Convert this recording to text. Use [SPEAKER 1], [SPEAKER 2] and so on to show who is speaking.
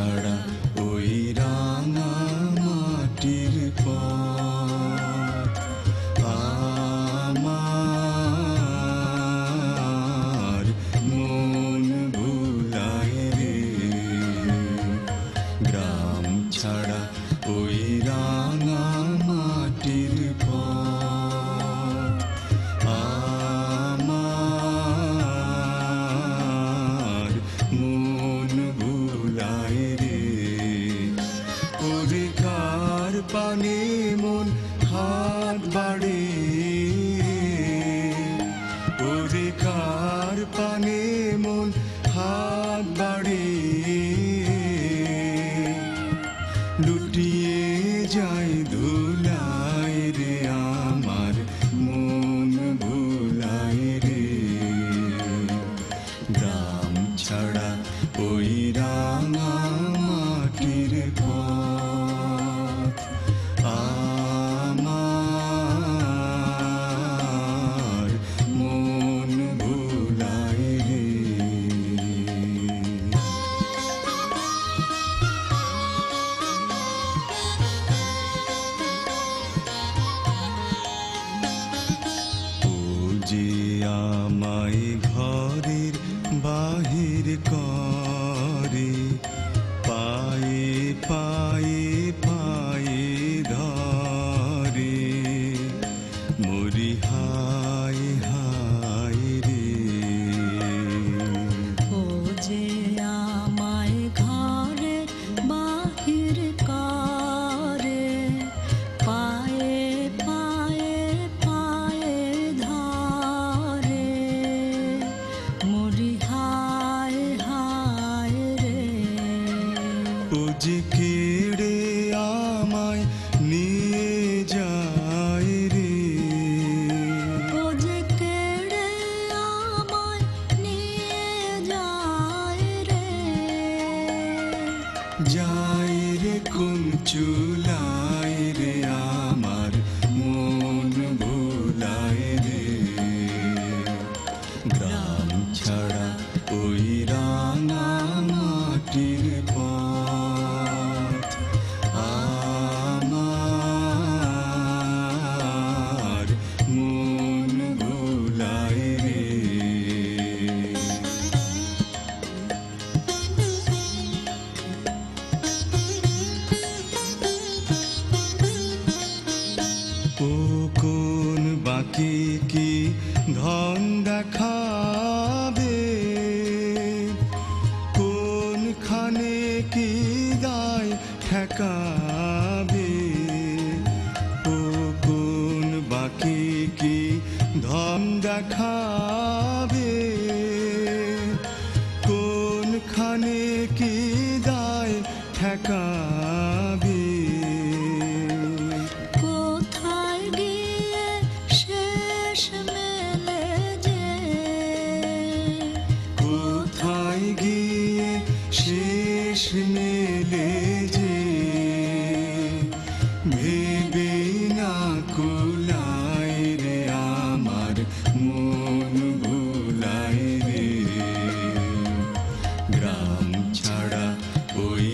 [SPEAKER 1] ছাড়া ওই রাঙা মাটির পথ আমার মন ভুলায় রে। গ্রাম ছাড়া ওই রাঙা মাটির পথ আমার মন ভুলায় রে। ওরে কার পানে মন হাত বাড়ে, ওরে কার পানে মন হাত বাড়ে, লুটিয়ে যায় ধুলায় রে আমার মন ভুলায় রে। গ্রাম ছাড়া ওই রাঙা মাটির পথ আমার মন ভুলায় রে। ও যে আমায় ঘরের বাহির করে, পায়ে পায়ে পায়ে ধরে, মরি হায় হায় রে।
[SPEAKER 2] ও যে আমায় ঘরে বাহির করে, পায়ে পায়ে পায়ে ধরে, মরি হায় হায় রে।
[SPEAKER 1] ও যে কেড়ে আমায় নিয়ে যায় রে,
[SPEAKER 2] ও যে কেড়ে আমায় নিয়ে যায় রে।
[SPEAKER 1] যায় রে কোন চুলায় রে আমার মন ভুলায় রে। গ্রাম ছাড়া ওই রাঙা মাটির পথ আমার মন ভুলায় রে। ও কোন বাকি কি ধন দেখাবে, কোনখানে কি দায় ঠেকাবে, ও কোন বাকি কি ধন দেখাবে, কোনখানে কি দায় ঠেকাবে।
[SPEAKER 2] কোথায় গিয়ে শেষ মেলে যে,
[SPEAKER 1] কোথায় গিয়ে শেষ মেলে যে, ভেবে না কুলায় রে আমার মন ভুলায় রে। গ্রাম ছাড়া ওই